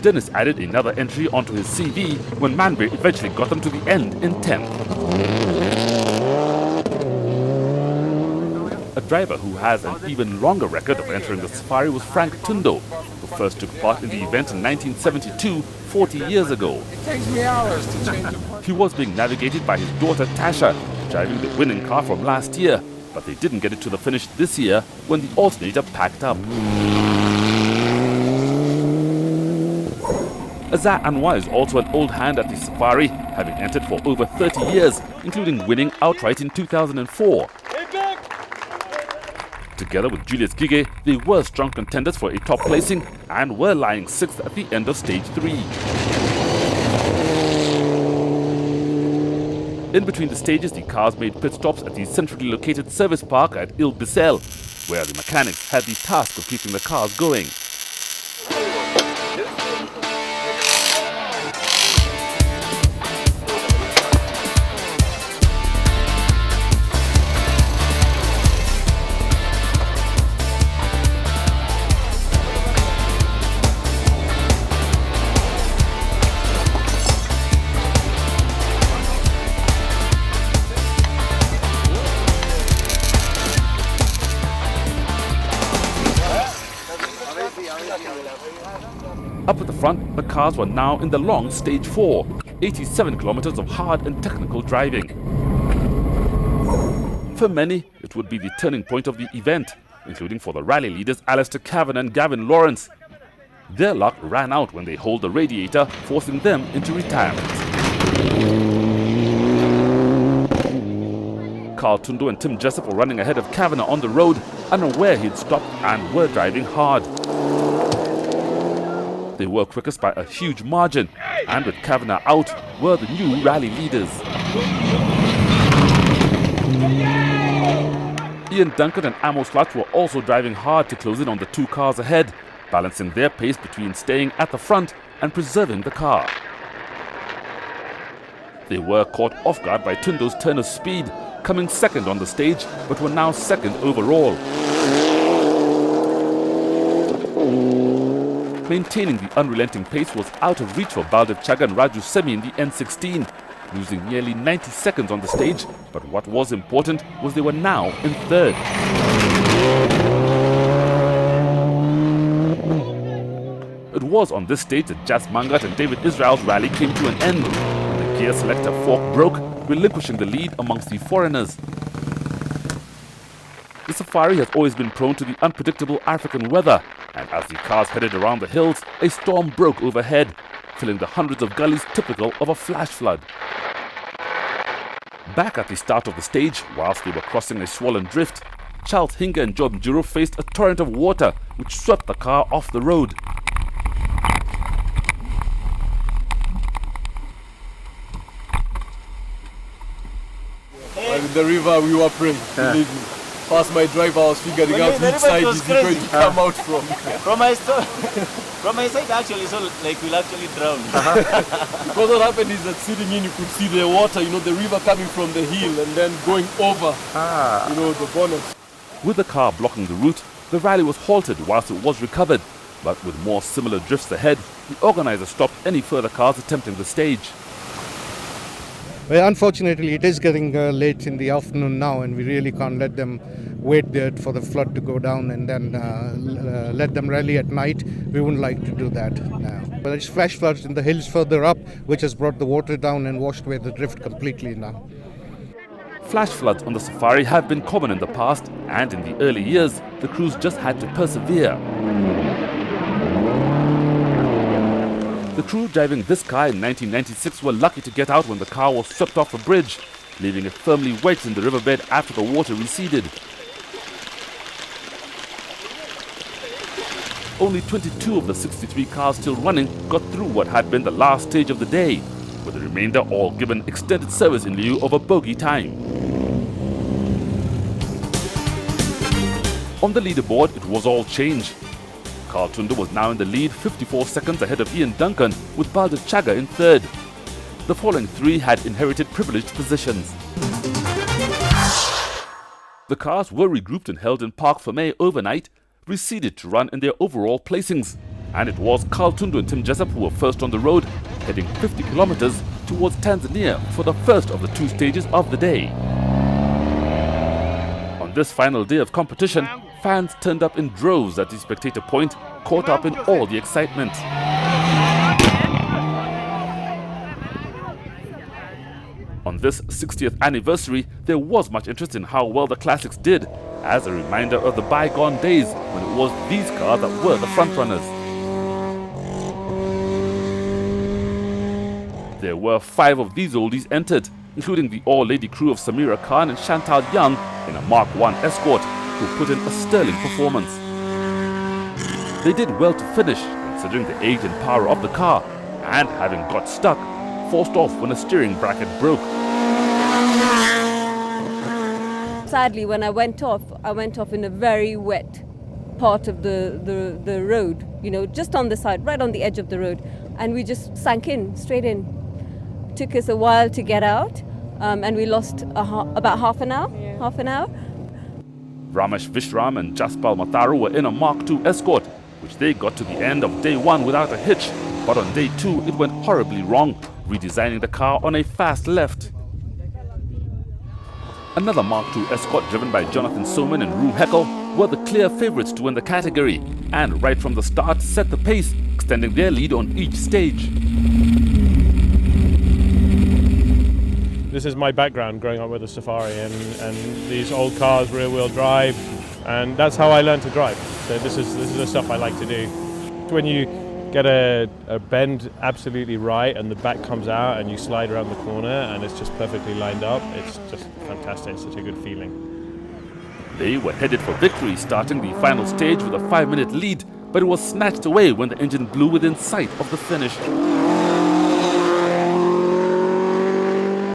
Dennis added another entry onto his CV when Manbe eventually got them to the end in 10th. A driver who has an even longer record of entering the Safari was Frank Tundo, who first took part in the event in 1972, 40 years ago. It takes me hours to change the part. He was being navigated by his daughter Tasha, driving the winning car from last year, but they didn't get it to the finish this year when the alternator packed up. Azar Anwar is also an old hand at the Safari, having entered for over 30 years, including winning outright in 2004. Together with Julius Gige, they were strong contenders for a top placing and were lying 6th at the end of stage 3. In between the stages, the cars made pit stops at the centrally located service park at Il Bissel, where the mechanics had the task of keeping the cars going. Up at the front, the cars were now in the long stage 4, 87 kilometers of hard and technical driving. For many, it would be the turning point of the event, including for the rally leaders Alistair Cavan and Gavin Lawrence. Their luck ran out when they hauled the radiator, forcing them into retirement. Carl Tundo and Tim Jessup were running ahead of Kavanagh on the road, unaware he'd stopped and were driving hard. They were quickest by a huge margin, and with Kavanagh out, were the new rally leaders. Ian Duncan and Amos Lutz were also driving hard to close in on the two cars ahead, balancing their pace between staying at the front and preserving the car. They were caught off guard by Tundo's turn of speed, coming second on the stage, but were now second overall. Maintaining the unrelenting pace was out of reach for Baldev Chaga and Raju Semi in the N16, losing nearly 90 seconds on the stage, but what was important was they were now in third. It was on this stage that Jas Mangat and David Israel's rally came to an end. The gear selector fork broke, relinquishing the lead amongst the foreigners. The Safari has always been prone to the unpredictable African weather, and as the cars headed around the hills, a storm broke overhead, filling the hundreds of gullies typical of a flash flood. Back at the start of the stage, whilst they were crossing a swollen drift, Charles Hinga and Job Njuro faced a torrent of water which swept the car off the road. In the river we were praying, believe me. Past my driver, I was figuring out which side is he going to come out from. From my side actually, so like we'll actually drown. Because what happened is that sitting in, you could see the water, the river coming from the hill and then going over, the bonnet. With the car blocking the route, the rally was halted whilst it was recovered, but with more similar drifts ahead, the organizer stopped any further cars attempting the stage. Well, unfortunately, it is getting late in the afternoon now, and we really can't let them wait there for the flood to go down and then let them rally at night. We wouldn't like to do that now. But it's flash floods in the hills further up, which has brought the water down and washed away the drift completely now. Flash floods on the Safari have been common in the past, and in the early years, the crews just had to persevere. The crew driving this car in 1996 were lucky to get out when the car was swept off a bridge, leaving it firmly wedged in the riverbed after the water receded. Only 22 of the 63 cars still running got through what had been the last stage of the day, with the remainder all given extended service in lieu of a bogey time. On the leaderboard, it was all change. Carl Tundo was now in the lead, 54 seconds ahead of Ian Duncan, with Baldev Chaga in third. The following three had inherited privileged positions. The cars were regrouped and held in Parc Fermé overnight, proceeded to run in their overall placings. and it was Carl Tundu and Tim Jessup who were first on the road, heading 50 kilometers towards Tanzania for the first of the 2 stages of the day. On this final day of competition, fans turned up in droves at the spectator point, caught up in all the excitement. On this 60th anniversary, there was much interest in how well the classics did, as a reminder of the bygone days when it was these cars that were the frontrunners. There were 5 of these oldies entered, including the all-lady crew of Samira Khan and Chantal Young in a Mark I Escort, who put in a sterling performance. They did well to finish, considering the age and power of the car, and having got stuck, forced off when a steering bracket broke. Sadly, when I went off in a very wet part of the road, you know, just on the side, right on the edge of the road, and we just sank in, straight in. Took us a while to get out, and we lost about half an hour. Ramesh Vishram and Jaspal Mataru were in a Mark II Escort, which they got to the end of day 1 without a hitch, but on day 2 it went horribly wrong, redesigning the car on a fast left. Another Mark II Escort driven by Jonathan Soman and Rue Heckel were the clear favourites to win the category, and right from the start set the pace, extending their lead on each stage. This is my background, growing up with a Safari and these old cars, rear-wheel drive, and that's how I learned to drive. So this is the stuff I like to do. When you get a bend absolutely right and the back comes out and you slide around the corner and it's just perfectly lined up, it's just fantastic. It's such a good feeling. They were headed for victory, starting the final stage with a 5-minute lead, but it was snatched away when the engine blew within sight of the finish.